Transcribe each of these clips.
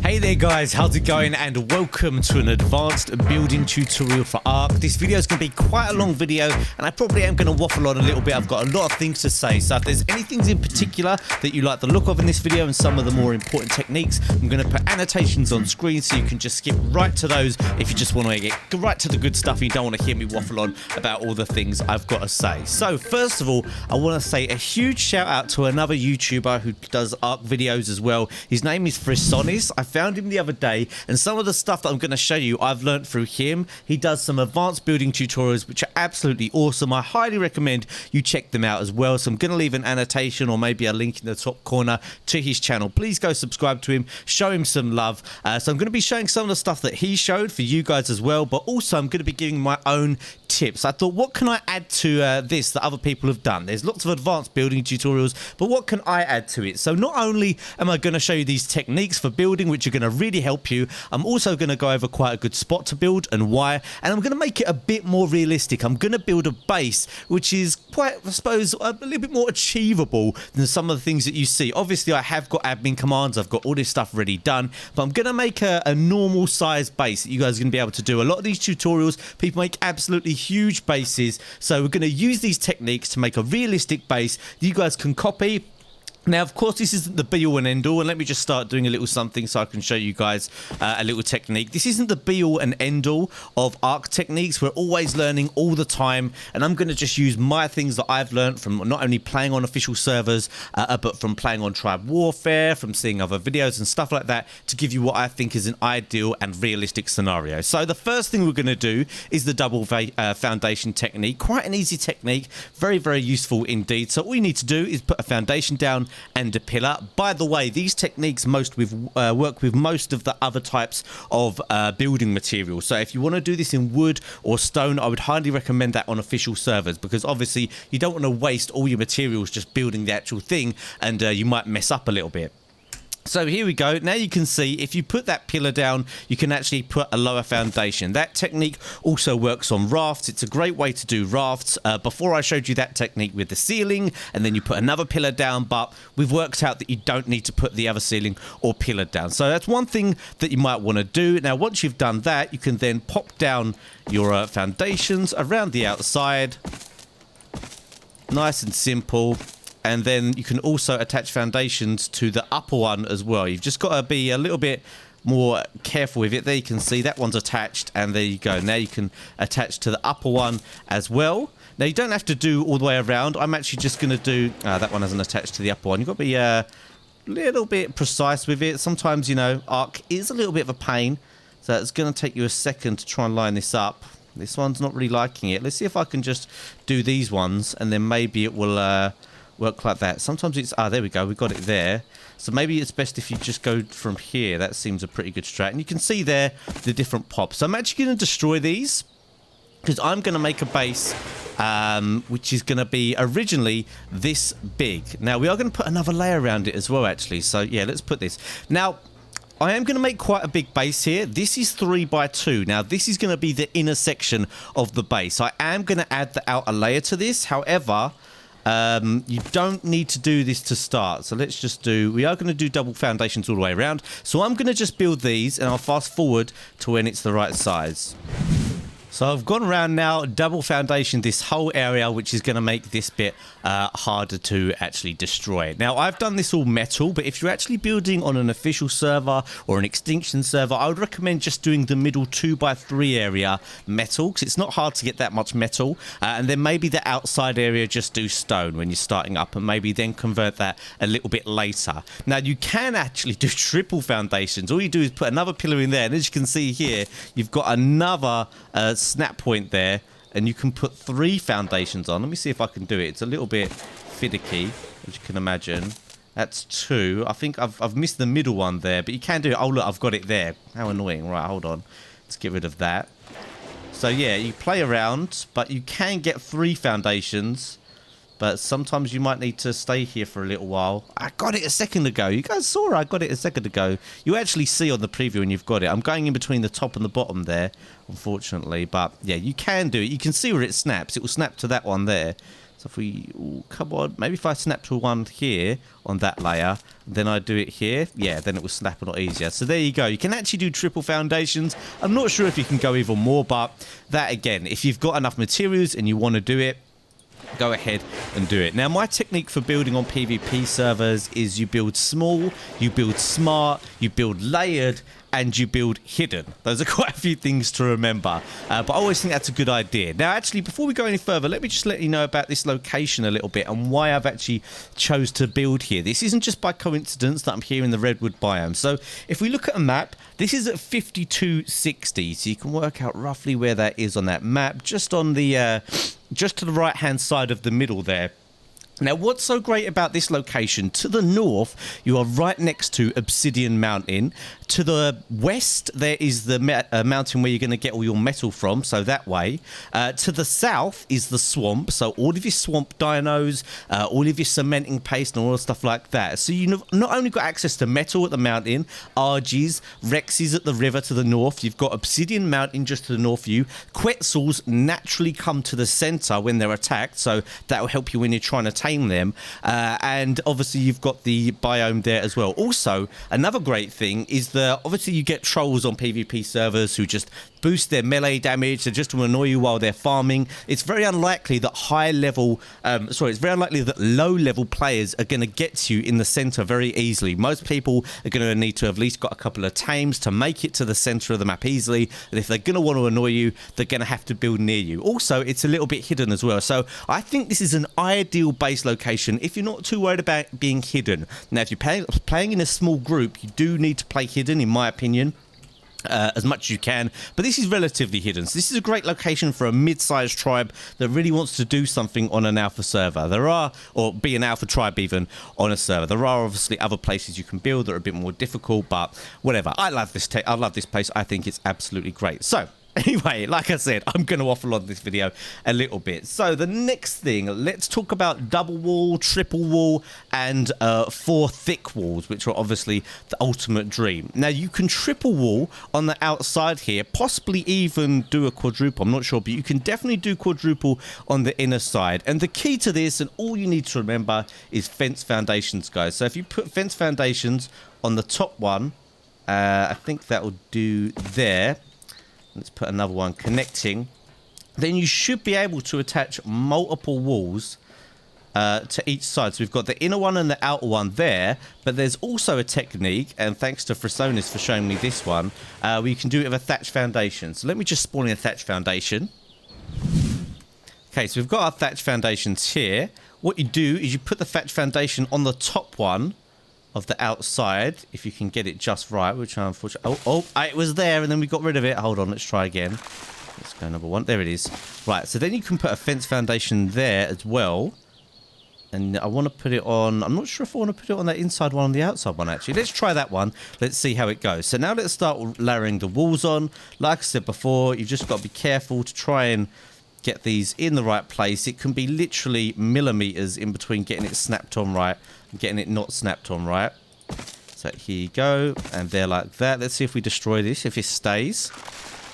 Hey there guys, how's it going, and welcome to an advanced building tutorial for ARK. This video is going to be quite a long video and I probably am going to waffle on a little bit. I've got a lot of things to say, so if there's any things in particular that you like the look of in this video and some of the more important techniques, I'm going to put annotations on screen so you can just skip right to those if you just want to get right to the good stuff and you don't want to hear me waffle on about all the things I've got to say. So first of all, I want to say a huge shout out to another YouTuber who does ARK videos as well. His name is Frisonis. I found him the other day, and some of the stuff that I'm going to show you I've learned through him. He does some advanced building tutorials which are absolutely awesome. I highly recommend you check them out as well, so I'm going to leave an annotation or maybe a link in the top corner to his channel. Please go subscribe to him, show him some love. So I'm going to be showing some of the stuff that he showed for you guys as well, but also I'm going to be giving my own tips. I thought, what can I add to this that other people have done? There's lots of advanced building tutorials, but what can I add to it? So not only am I going to show you these techniques for building which are going to really help you, I'm also going to go over quite a good spot to build and why, and I'm going to make it a bit more realistic. I'm going to build a base which is quite, I suppose, a little bit more achievable than some of the things that you see. Obviously I have got admin commands, I've got all this stuff already done, but I'm going to make a normal size base that you guys are going to be able to do. A lot of these tutorials, people make absolutely huge bases, so we're going to use these techniques to make a realistic base that you guys can copy. Now, of course, this isn't the be-all and end-all, and let me just start doing a little something so I can show you guys a little technique. This isn't the be-all and end-all of ARK techniques. We're always learning all the time, and I'm going to just use my things that I've learned from not only playing on official servers, but from playing on Tribe Warfare, from seeing other videos and stuff like that, to give you what I think is an ideal and realistic scenario. So the first thing we're going to do is the double foundation technique. Quite an easy technique, very, very useful indeed. So all you need to do is put a foundation down and a pillar. By the way, these techniques work with most of the other types of building materials. So if you want to do this in wood or stone, I would highly recommend that on official servers, because obviously you don't want to waste all your materials just building the actual thing, and you might mess up a little bit. So here we go. Now you can see if you put that pillar down, you can actually put a lower foundation. That technique also works on rafts. It's a great way to do rafts. Before I showed you that technique with the ceiling, and then you put another pillar down, but we've worked out that you don't need to put the other ceiling or pillar down. So that's one thing that you might want to do. Now, once you've done that, you can then pop down your foundations around the outside. Nice and simple. And then you can also attach foundations to the upper one as well. You've just got to be a little bit more careful with it. There you can see that one's attached, and there you go. Now you can attach to the upper one as well. Now you don't have to do all the way around. I'm actually just going to do... that one hasn't attached to the upper one. You've got to be a little bit precise with it. Sometimes, you know, ARK is a little bit of a pain. So it's going to take you a second to try and line this up. This one's not really liking it. Let's see if I can just do these ones, and then maybe it will... work like that. Sometimes it's... there we go. We got it there. So maybe it's best if you just go from here. That seems a pretty good strat. And you can see there the different pops. So I'm actually going to destroy these, because I'm going to make a base which is going to be originally this big. Now, we are going to put another layer around it as well, actually. So, yeah, let's put this. Now, I am going to make quite a big base here. This is 3 by 2. Now, this is going to be the inner section of the base. I am going to add the outer layer to this. However... you don't need to do this to start. So let's just do... We are going to do double foundations all the way around. So I'm going to just build these, and I'll fast forward to when it's the right size. So I've gone around now, double foundation this whole area, which is going to make this bit harder to actually destroy. Now, I've done this all metal, but if you're actually building on an official server or an extinction server, I would recommend just doing the middle 2 by 3 area metal, because it's not hard to get that much metal. And then maybe the outside area just do stone when you're starting up, and maybe then convert that a little bit later. Now, you can actually do triple foundations. All you do is put another pillar in there, and as you can see here, you've got another snap point there, and you can put 3 foundations on. Let me see if I can do it. It's a little bit finicky, as you can imagine. That's 2. I think I've missed the middle one there, but you can do it. Oh, look, I've got it there. How annoying. Right, hold on. Let's get rid of that. So, yeah, you play around, but you can get 3 foundations. But sometimes you might need to stay here for a little while. I got it a second ago. You guys saw I got it a second ago. You actually see on the preview when you've got it. I'm going in between the top and the bottom there, unfortunately. But, yeah, you can do it. You can see where it snaps. It will snap to that one there. So if we, ooh, come on, maybe if I snap to one here on that layer, then I do it here, yeah, then it will snap a lot easier. So there you go. You can actually do triple foundations. I'm not sure if you can go even more, but that again, if you've got enough materials and you want to do it, go ahead and do it. Now, my technique for building on PvP servers is you build small, you build smart, you build layered, and you build hidden. Those are quite a few things to remember, but I always think that's a good idea. Now, actually, before we go any further, let me just let you know about this location a little bit and why I've actually chose to build here. This isn't just by coincidence that I'm here in the redwood biome. So if we look at a map, this is at 5260, so you can work out roughly where that is on that map, just on the just to the right hand side of the middle there. Now, what's so great about this location? To the north, you are right next to Obsidian Mountain. To the west, there is the mountain where you're going to get all your metal from, so that way. To the south is the swamp, so all of your swamp dinos, all of your cementing paste and all the stuff like that. So you've not only got access to metal at the mountain, RGs, Rexes at the river to the north, you've got Obsidian Mountain just to the north of you. Quetzals naturally come to the center when they're attacked, so that will help you when you're trying to tame them. And obviously you've got the biome there as well. Also, another great thing is that obviously you get trolls on PvP servers who just boost their melee damage, so just to annoy you while they're farming. It's very unlikely that it's very unlikely that low-level players are going to get to you in the center very easily. Most people are going to need to have at least got a couple of tames to make it to the center of the map easily, and if they're going to want to annoy you, they're going to have to build near you. Also, it's a little bit hidden as well, so I think this is an ideal base location if you're not too worried about being hidden. Now, if you're playing in a small group, you do need to play hidden, in my opinion. As much as you can, but this is relatively hidden, so this is a great location for a mid-sized tribe that really wants to do something on an alpha server. Or be an alpha tribe even on a server. There are obviously other places you can build that are a bit more difficult, but whatever. I love this place. I think it's absolutely great. So anyway, like I said, I'm going to waffle on this video a little bit. So the next thing, let's talk about double wall, triple wall, and 4 thick walls, which are obviously the ultimate dream. Now, you can triple wall on the outside here, possibly even do a quadruple, I'm not sure, but you can definitely do quadruple on the inner side. And the key to this, and all you need to remember, is fence foundations, guys. So if you put fence foundations on the top one, I think that will do there. Let's put another one connecting. Then you should be able to attach multiple walls to each side. So we've got the inner one and the outer one there, but there's also a technique, and thanks to Frisonis for showing me this one, where you can do it with a thatch foundation. So let me just spawn in a thatch foundation. Okay, so we've got our thatch foundations here. What you do is you put the thatch foundation on the top one of the outside, if you can get it just right, which I unfortunately... it was there and then we got rid of it. Hold on, let's try again. Let's go number 1. There it is. Right, so then you can put a fence foundation there as well. And I want to put it on... I'm not sure if I want to put it on that inside one or the outside one, actually. Let's try that one. Let's see how it goes. So now let's start layering the walls on. Like I said before, you've just got to be careful to try and get these in the right place. It can be literally millimeters in between getting it snapped on right and getting it not snapped on right. So here you go, and there like that. Let's see if we destroy this, if it stays.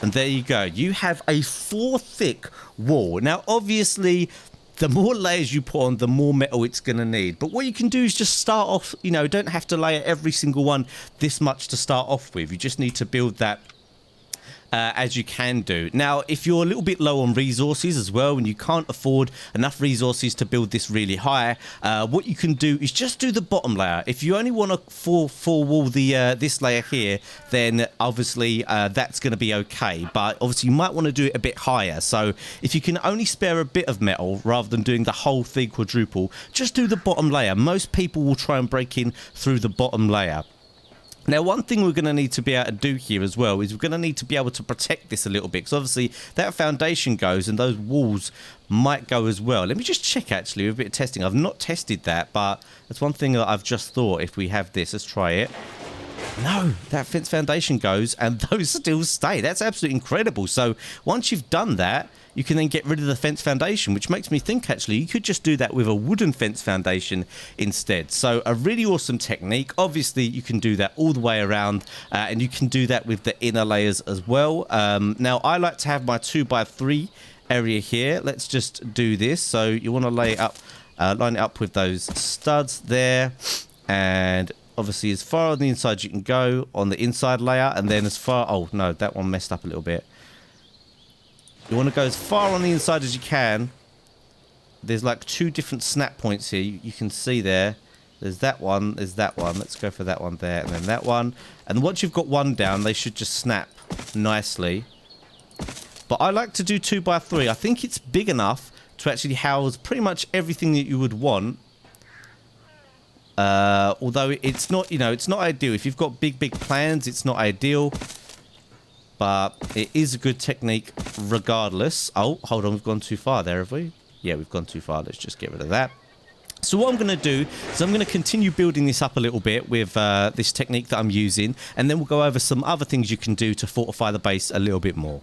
And there you go. You have a 4 thick wall. Now, obviously, the more layers you put on, the more metal it's going to need. But what you can do is just start off, you know, don't have to layer every single one this much to start off with. You just need to build that as you can do. Now, if you're a little bit low on resources as well, and you can't afford enough resources to build this really high, what you can do is just do the bottom layer. If you only want to full wall this layer here, then obviously that's going to be okay. But obviously you might want to do it a bit higher. So if you can only spare a bit of metal rather than doing the whole thing quadruple, just do the bottom layer. Most people will try and break in through the bottom layer. Now, one thing we're going to need to be able to do here as well is we're going to need to be able to protect this a little bit, because obviously that foundation goes and those walls might go as well. Let me just check, actually, with a bit of testing. I've not tested that, but that's one thing that I've just thought. If we have this, let's try it. No, that fence foundation goes and those still stay. That's absolutely incredible. So once you've done that, you can then get rid of the fence foundation, which makes me think, actually, you could just do that with a wooden fence foundation instead. So a really awesome technique. Obviously, you can do that all the way around, and you can do that with the inner layers as well. Now, I like to have my 2x3 area here. Let's just do this. So you want to lay it up, line it up with those studs there, and obviously as far on the inside you can go on the inside layer, and then as far, oh no, that one messed up a little bit. You want to go as far on the inside as you can. There's like 2 different snap points here. You can see there. There's that one, there's that one. Let's go for that one there, and then that one. And once you've got one down, they should just snap nicely. But I like to do 2x3. I think it's big enough to actually house pretty much everything that you would want. Although it's not, you know, it's not ideal. If you've got big plans, it's not ideal. But it is a good technique regardless. Oh, hold on, we've gone too far there, have we? Yeah, we've gone too far. Let's just get rid of that. So what I'm going to do is I'm going to continue building this up a little bit with this technique that I'm using. And then we'll go over some other things you can do to fortify the base a little bit more.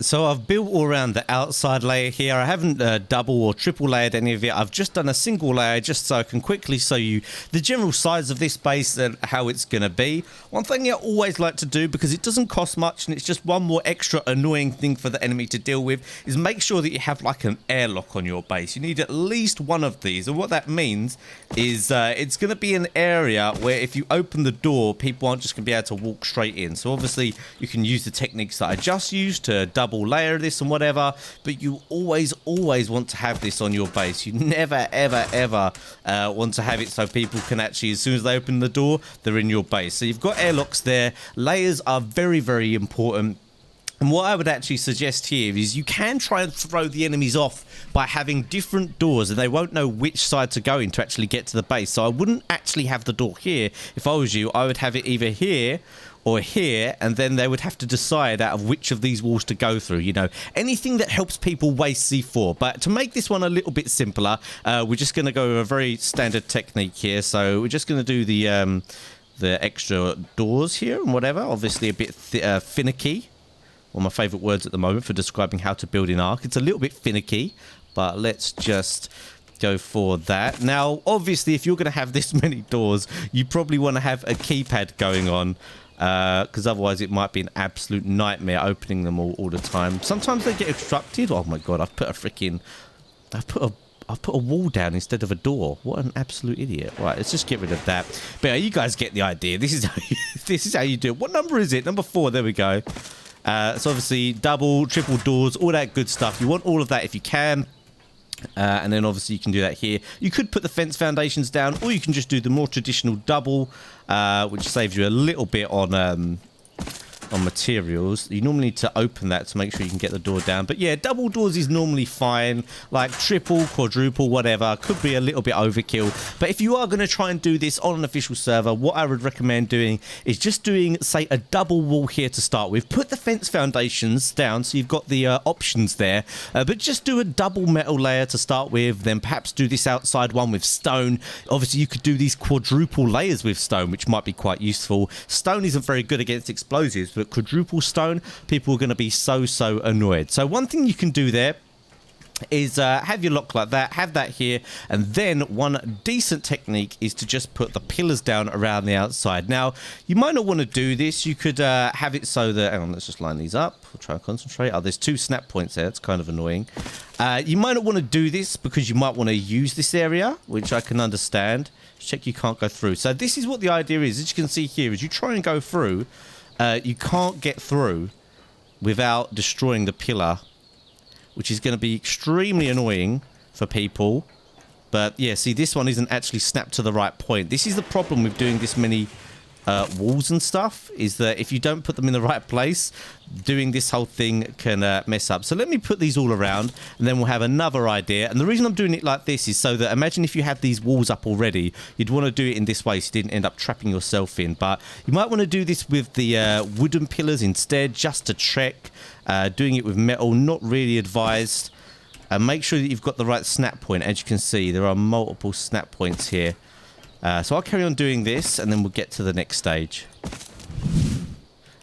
So I've built all around the outside layer here. I haven't double or triple layered any of it. I've just done a single layer just so I can quickly show you the general size of this base and how it's going to be. One thing I always like to do, because it doesn't cost much and it's just one more extra annoying thing for the enemy to deal with, is make sure that you have like an airlock on your base. You need at least one of these, and what that means is it's going to be an area where if you open the door, people aren't just going to be able to walk straight in. So obviously you can use the techniques that I just used to double layer this and whatever, but you always want to have this on your base. You never ever want to have it so people can actually, as soon as they open the door, they're in your base. So you've got airlocks there. Layers are very important. And what I would actually suggest here is you can try and throw the enemies off by having different doors, and they won't know which side to go in to actually get to the base. So I wouldn't actually have the door here. If I was you, I would have it either here or here, and then they would have to decide out of which of these walls to go through. You know, anything that helps people waste C4. But to make this one a little bit simpler, we're just going to go with a very standard technique here. So we're just going to do the extra doors here and whatever. Obviously a bit finicky. One of my favourite words at the moment for describing how to build in ARK. It's a little bit finicky, but let's just go for that. Now, obviously, if you're going to have this many doors, you probably want to have a keypad going on, because otherwise it might be an absolute nightmare opening them all the time. Sometimes they get obstructed. Oh my god, I've put a wall down instead of a door. What an absolute idiot. Right, let's just get rid of that. But yeah, you guys get the idea. This is how you do it. What number is it? Number 4. There we go. So obviously double, triple doors, all that good stuff. You want all of that if you can. And then obviously you can do that here. You could put the fence foundations down, or you can just do the more traditional double, which saves you a little bit on materials. You normally need to open that to make sure you can get the door down. But yeah, double doors is normally fine. Like triple, quadruple, whatever, could be a little bit overkill. But if you are going to try and do this on an official server, what I would recommend doing is just doing, say, a double wall here to start with. Put the fence foundations down so you've got the options there. But just do a double metal layer to start with. Then perhaps do this outside one with stone. Obviously, you could do these quadruple layers with stone, which might be quite useful. Stone isn't very good against explosives, but quadruple stone, people are going to be so annoyed. So one thing you can do there is have your lock like that, have that here, and then one decent technique is to just put the pillars down around the outside. Now, you might not want to do this. You could have it so that, hang on, let's just line these up. We'll try and concentrate. Oh, there's 2 snap points there. It's kind of annoying. You might not want to do this because you might want to use this area, which I can understand. Check you can't go through. So this is what the idea is. As you can see here, as you try and go through, you can't get through without destroying the pillar, which is going to be extremely annoying for people. But yeah, see, this one isn't actually snapped to the right point. This is the problem with doing this many walls and stuff, is that if you don't put them in the right place, doing this whole thing can mess up. So let me put these all around, and then we'll have another idea. And the reason I'm doing it like this is so that, imagine if you had these walls up already, you'd want to do it in this way so you didn't end up trapping yourself in. But you might want to do this with the wooden pillars instead, just to check. Doing it with metal, not really advised. Make sure that you've got the right snap point. As you can see, there are multiple snap points here. So I'll carry on doing this, and then we'll get to the next stage.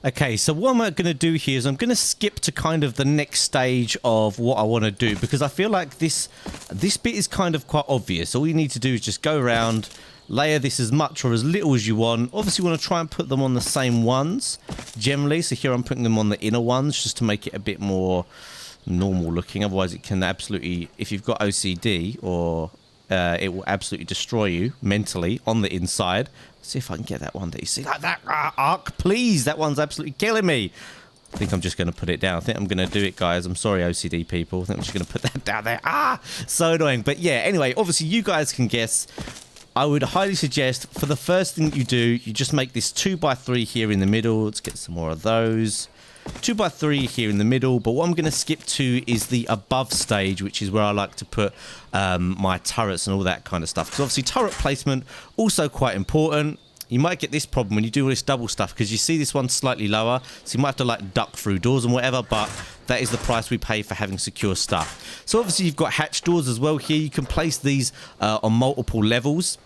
Okay, so what I'm going to do here is I'm going to skip to kind of the next stage of what I want to do, because I feel like this bit is kind of quite obvious. All you need to do is just go around, layer this as much or as little as you want. Obviously you want to try and put them on the same ones generally. So here I'm putting them on the inner ones just to make it a bit more normal looking. Otherwise it can absolutely, if you've got OCD, or it will absolutely destroy you mentally on the inside. Let's see if I can get that one that you see like that. Ark, please, that one's absolutely killing me. I think I'm just going to put it down. I think I'm going to do it, guys. I'm sorry, OCD people. I think I'm just going to put that down there. So annoying. But yeah, anyway, obviously you guys can guess. I would highly suggest for the first thing you do, you just make this 2x3 here in the middle. Let's get some more of those. 2x3 here in the middle. But what I'm going to skip to is the above stage, which is where I like to put my turrets and all that kind of stuff. Because obviously turret placement, also quite important. You might get this problem when you do all this double stuff, because you see this one slightly lower, so you might have to like duck through doors and whatever, but that is the price we pay for having secure stuff. So obviously you've got hatch doors as well here. You can place these on multiple levels.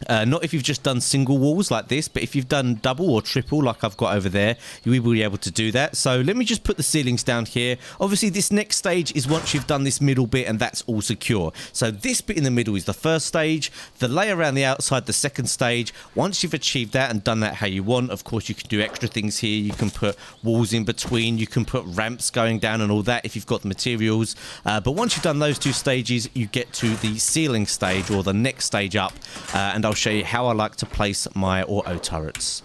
Not if you've just done single walls like this, but if you've done double or triple like I've got over there, you will be able to do that. So let me just put the ceilings down here. Obviously this next stage is once you've done this middle bit and that's all secure. So this bit in the middle is the first stage, the layer around the outside the second stage. Once you've achieved that and done that how you want, of course you can do extra things here. You can put walls in between, you can put ramps going down and all that if you've got the materials. But once you've done those two stages, you get to the ceiling stage, or the next stage up, and I'll show you how I like to place my auto turrets.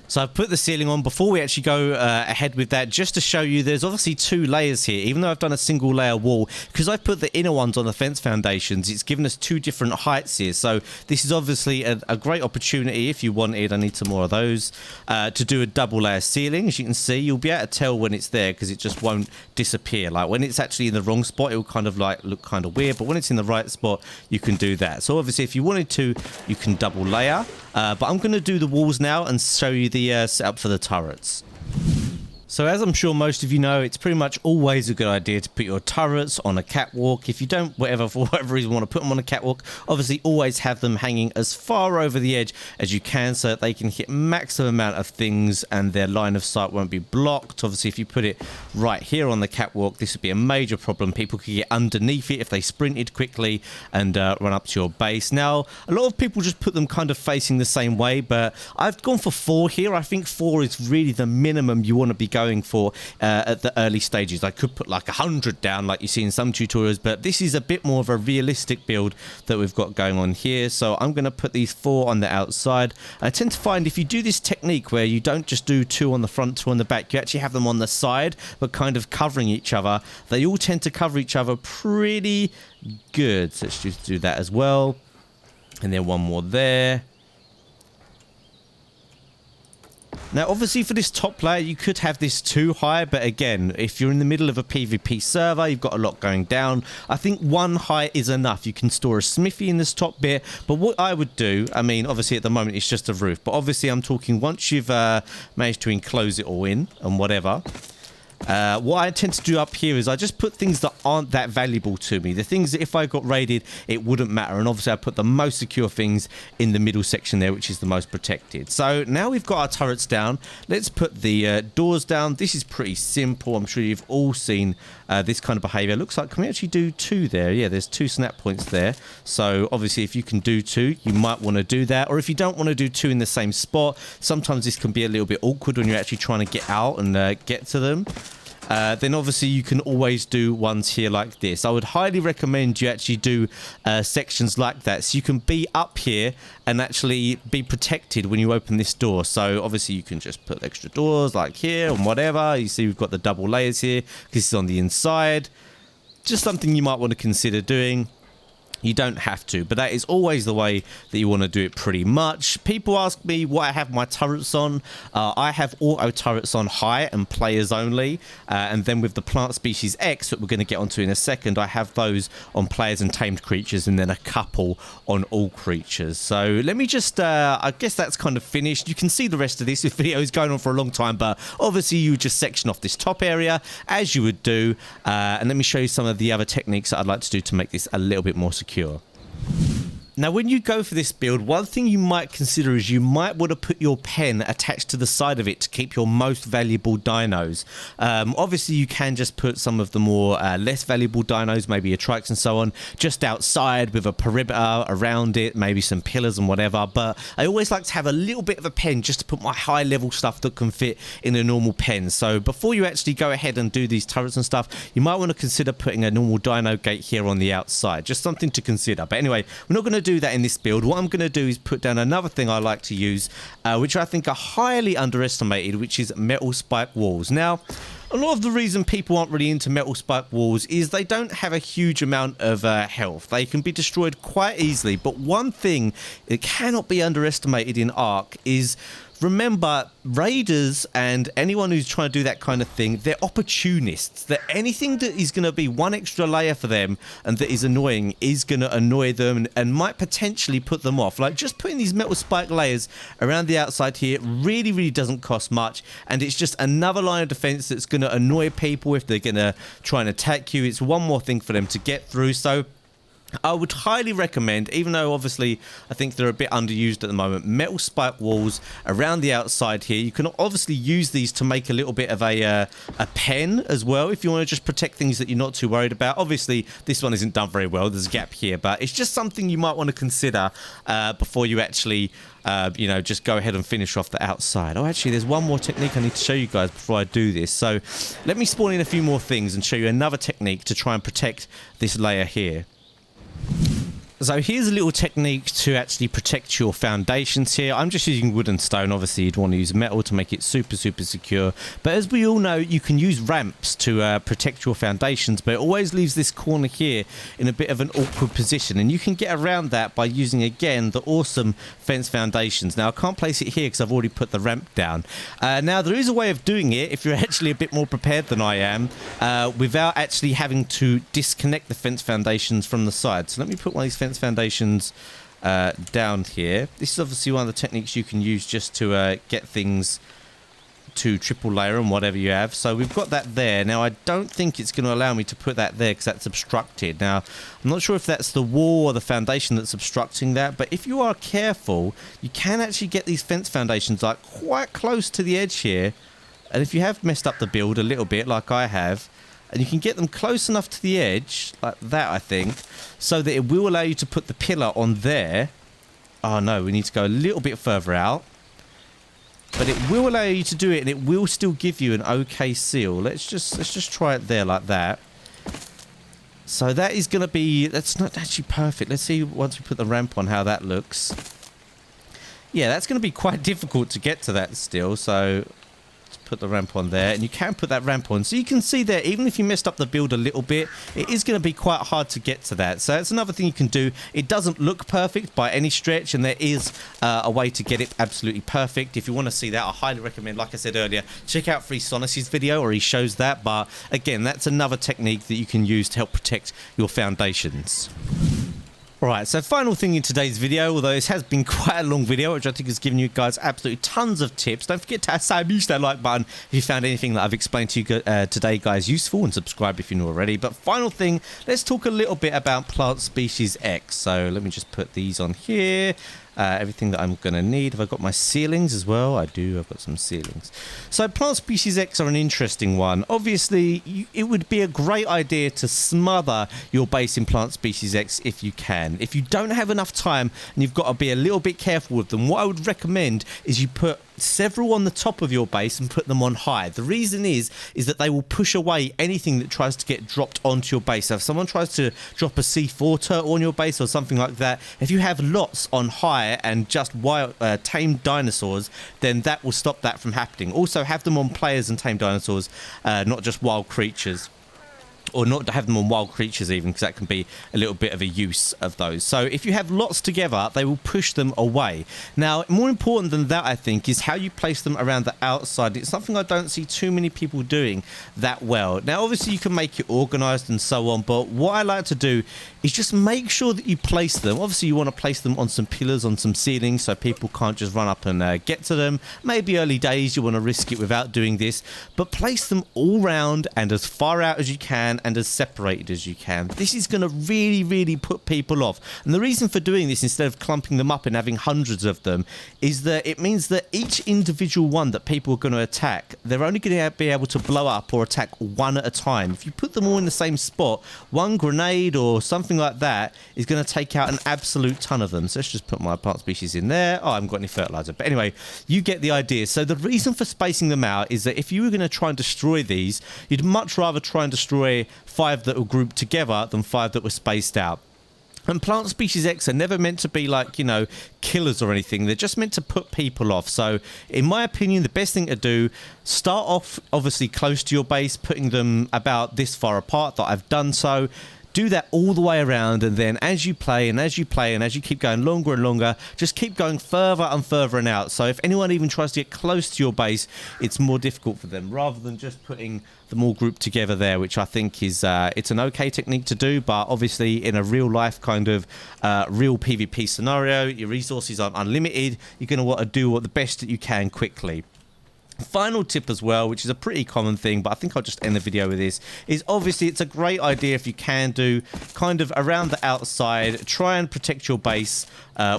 So I've put the ceiling on. Before we actually go ahead with that, just to show you, there's obviously two layers here. Even though I've done a single layer wall, because I've put the inner ones on the fence foundations, it's given us two different heights here. So this is obviously a great opportunity, if you wanted, I need some more of those, to do a double layer ceiling. As you can see, you'll be able to tell when it's there because it just won't disappear. Like when it's actually in the wrong spot, it will kind of like look kind of weird, but when it's in the right spot, you can do that. So obviously if you wanted to, you can double layer. But I'm going to do the walls now and show you the setup for the turrets. So as I'm sure most of you know, it's pretty much always a good idea to put your turrets on a catwalk. If you don't, for whatever reason, want to put them on a catwalk, obviously always have them hanging as far over the edge as you can so that they can hit maximum amount of things and their line of sight won't be blocked. Obviously, if you put it right here on the catwalk, this would be a major problem. People could get underneath it if they sprinted quickly and run up to your base. Now, a lot of people just put them kind of facing the same way, but I've gone for 4 here. I think 4 is really the minimum you want to be going for at the early stages. I could put like 100 down like you see in some tutorials, but this is a bit more of a realistic build that we've got going on here. So I'm going to put these 4 on the outside. I tend to find if you do this technique where you don't just do 2 on the front, 2 on the back, you actually have them on the side but kind of covering each other. They all tend to cover each other pretty good. So let's just do that as well, and then one more there. Now, obviously, for this top layer, you could have this too high, but again, if you're in the middle of a PvP server, you've got a lot going down, I think 1 height is enough. You can store a smithy in this top bit, but what I would do, I mean, obviously, at the moment, it's just a roof, but obviously, I'm talking once you've managed to enclose it all in and whatever. What I tend to do up here is I just put things that aren't that valuable to me. The things that if I got raided, it wouldn't matter. And obviously I put the most secure things in the middle section there, which is the most protected. So now we've got our turrets down. Let's put the doors down. This is pretty simple. I'm sure you've all seen this kind of behavior. Looks like, can we actually do 2 there? Yeah, there's 2 snap points there. So obviously if you can do 2, you might want to do that. Or if you don't want to do 2 in the same spot, sometimes this can be a little bit awkward when you're actually trying to get out and get to them. Then obviously you can always do ones here like this. I would highly recommend you actually do sections like that, so you can be up here and actually be protected when you open this door. So obviously you can just put extra doors like here and whatever. You see we've got the double layers here. This is on the inside. Just something you might want to consider doing. You don't have to, but that is always the way that you want to do it pretty much. People ask me what I have my turrets on. I have auto turrets on high and players only. And then with the plant species X that we're going to get onto in a second, I have those on players and tamed creatures, and then a couple on all creatures. So let me just, I guess that's kind of finished. You can see the rest of this. This video is going on for a long time, but obviously you just section off this top area as you would do. And let me show you some of the other techniques that I'd like to do to make this a little bit more secure. Now, when you go for this build, one thing you might consider is you might want to put your pen attached to the side of it to keep your most valuable dinos. Obviously, you can just put some of the more less valuable dinos, maybe your trikes and so on, just outside with a perimeter around it, maybe some pillars and whatever. But I always like to have a little bit of a pen just to put my high-level stuff that can fit in a normal pen. So before you actually go ahead and do these turrets and stuff, you might want to consider putting a normal dino gate here on the outside. Just something to consider. But anyway, we're not going to do that in this build. What I'm going to do is put down another thing I like to use, which I think are highly underestimated, which is metal spike walls. Now, a lot of the reason people aren't really into metal spike walls is they don't have a huge amount of health. They can be destroyed quite easily. But one thing that cannot be underestimated in ARK is, remember, raiders and anyone who's trying to do that kind of thing, they're opportunists. That anything that is going to be one extra layer for them and that is annoying is going to annoy them and might potentially put them off. Like, just putting these metal spike layers around the outside here really doesn't cost much, and it's just another line of defense that's going to annoy people if they're going to try and attack you. It's one more thing for them to get through. So I would highly recommend, even though obviously I think they're a bit underused at the moment, metal spike walls around the outside here. You can obviously use these to make a little bit of a pen as well, if you want to just protect things that you're not too worried about. Obviously, this one isn't done very well. There's a gap here, but it's just something you might want to consider before you actually you know, just go ahead and finish off the outside. Oh, actually, there's one more technique I need to show you guys before I do this. So let me spawn in a few more things and show you another technique to try and protect this layer here. So here's a little technique to actually protect your foundations here. I'm just using wood and stone. Obviously, you'd want to use metal to make it super secure. But as we all know, you can use ramps to protect your foundations, but it always leaves this corner here in a bit of an awkward position. And you can get around that by using, again, the awesome fence foundations. Now, I can't place it here because I've already put the ramp down. Now, there is a way of doing it if you're actually a bit more prepared than I am, without actually having to disconnect the fence foundations from the side. So let me put one of these fence foundations down here. This is obviously one of the techniques you can use just to get things to triple layer and whatever you have. So we've got that there. Now, I don't think it's going to allow me to put that there because that's obstructed. Now, I'm not sure if that's the wall or the foundation that's obstructing that, but if you are careful, you can actually get these fence foundations like quite close to the edge here. And if you have messed up the build a little bit like I have, and you can get them close enough to the edge, like that, I think, so that it will allow you to put the pillar on there. Oh, no, we need to go a little bit further out. But it will allow you to do it, and it will still give you an okay seal. Let's just try it there like that. So that is going to be... That's not actually perfect. Let's see, once we put the ramp on, how that looks. Yeah, that's going to be quite difficult to get to that still, so... put the ramp on there, and you can put that ramp on, so you can see there, even if you messed up the build a little bit, it is going to be quite hard to get to that. So that's another thing you can do. It doesn't look perfect by any stretch, and there is a way to get it absolutely perfect. If you want to see that, I highly recommend, like I said earlier, check out Free Sonis's video where he shows that. But again, that's another technique that you can use to help protect your foundations. Alright, so final thing in today's video, although this has been quite a long video, which I think has given you guys absolutely tons of tips. Don't forget to smash that like button if you found anything that I've explained to you today, guys, useful, and subscribe if you're not already. But final thing, let's talk a little bit about Plant Species X. So let me just put these on here. Everything that I'm going to need. Have I got my ceilings as well? I do. I've got some ceilings. So Plant Species X are an interesting one. Obviously, it would be a great idea to smother your base in Plant Species X if you can. If you don't have enough time and you've got to be a little bit careful with them, what I would recommend is you put several on the top of your base and put them on high. The reason is that they will push away anything that tries to get dropped onto your base. So if someone tries to drop a C4 turtle on your base or something like that, if you have lots on high and just wild tamed dinosaurs, then that will stop that from happening. Also, have them on players and tamed dinosaurs, not just wild creatures. Or not to have them on wild creatures even, because that can be a little bit of a use of those. So if you have lots together, they will push them away. Now, more important than that, I think, is how you place them around the outside. It's something I don't see too many people doing that well. Now, obviously, you can make it organized and so on, but what I like to do is just make sure that you place them. Obviously, you want to place them on some pillars, on some ceilings, so people can't just run up and get to them. Maybe early days, you want to risk it without doing this, but place them all round and as far out as you can, can and as separated as you can. This is going to really put people off. And the reason for doing this instead of clumping them up and having hundreds of them is that it means that each individual one that people are going to attack, they're only going to be able to blow up or attack one at a time. If you put them all in the same spot, one grenade or something like that is going to take out an absolute ton of them. So let's just put my plant species in there. Oh, I haven't got any fertilizer. But anyway, you get the idea. So the reason for spacing them out is that if you were going to try and destroy these, you'd much rather try and destroy 5 that were grouped together than 5 that were spaced out. And plant species X are never meant to be like, you know, killers or anything. They're just meant to put people off. So in my opinion, the best thing to do, start off obviously close to your base, putting them about this far apart that I've done so. Do that all the way around, and then as you play and as you play and as you keep going longer and longer, just keep going further and further and out. So if anyone even tries to get close to your base, it's more difficult for them, rather than just putting them all grouped together there, which I think is it's an okay technique to do. But obviously in a real life kind of real PvP scenario, your resources aren't unlimited. You're going to want to do what the best that you can quickly. Final tip as well, which is a pretty common thing, but I think I'll just end the video with this, is obviously it's a great idea if you can do kind of around the outside, try and protect your base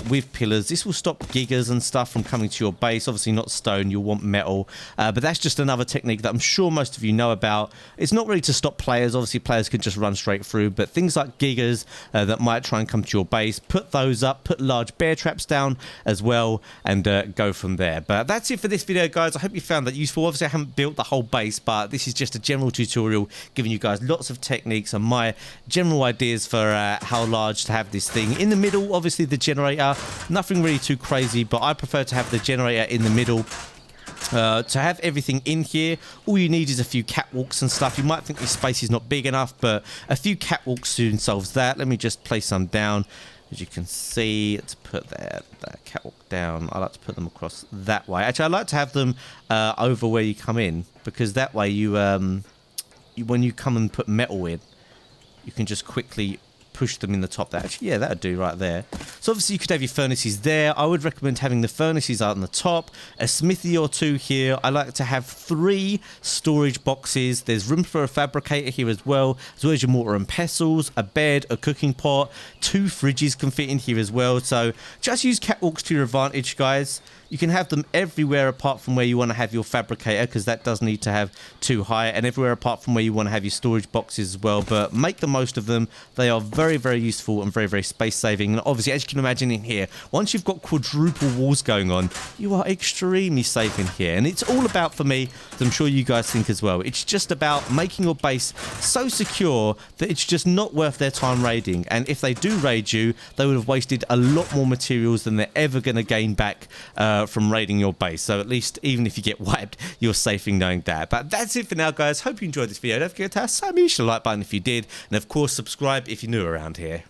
with pillars. This will stop gigas and stuff from coming to your base. Obviously not stone, you'll want metal, but that's just another technique that I'm sure most of you know about. It's not really to stop players, obviously players can just run straight through, but things like gigas that might try and come to your base, put those up, put large bear traps down as well, and go from there. But that's it for this video, guys. I hope you found that useful. Obviously I haven't built the whole base, but this is just a general tutorial giving you guys lots of techniques and my general ideas for how large to have this thing. In the middle, obviously the generator, nothing really too crazy, but I prefer to have the generator in the middle. To have everything in here, all you need is a few catwalks and stuff. You might think this space is not big enough, but a few catwalks soon solves that. Let me just place some down. As you can see, let's put that catwalk down. I like to put them across that way. Actually, I like to have them over where you come in, because that way you when you come and put metal in, you can just quickly push them in the top there. Actually, yeah, that would do right there. So obviously you could have your furnaces there. I would recommend having the furnaces out on the top, a smithy or 2 here. I like to have 3 storage boxes. There's room for a fabricator here as well as your mortar and pestles, a bed, a cooking pot, 2 fridges can fit in here as well. So just use catwalks to your advantage, guys. You can have them everywhere apart from where you want to have your fabricator, because that does need to have 2 high, and everywhere apart from where you want to have your storage boxes as well. But make the most of them. They are very useful and very space saving. And obviously, as you can imagine in here, once you've got quadruple walls going on, you are extremely safe in here. And it's all about, for me, as I'm sure you guys think as well, it's just about making your base so secure that it's just not worth their time raiding. And if they do raid you, they would have wasted a lot more materials than they're ever going to gain back from raiding your base. So at least even if you get wiped, you're safe in knowing that. But that's it for now, guys. Hope you enjoyed this video. Don't forget to smash the like button if you did, and of course subscribe if you're new around here.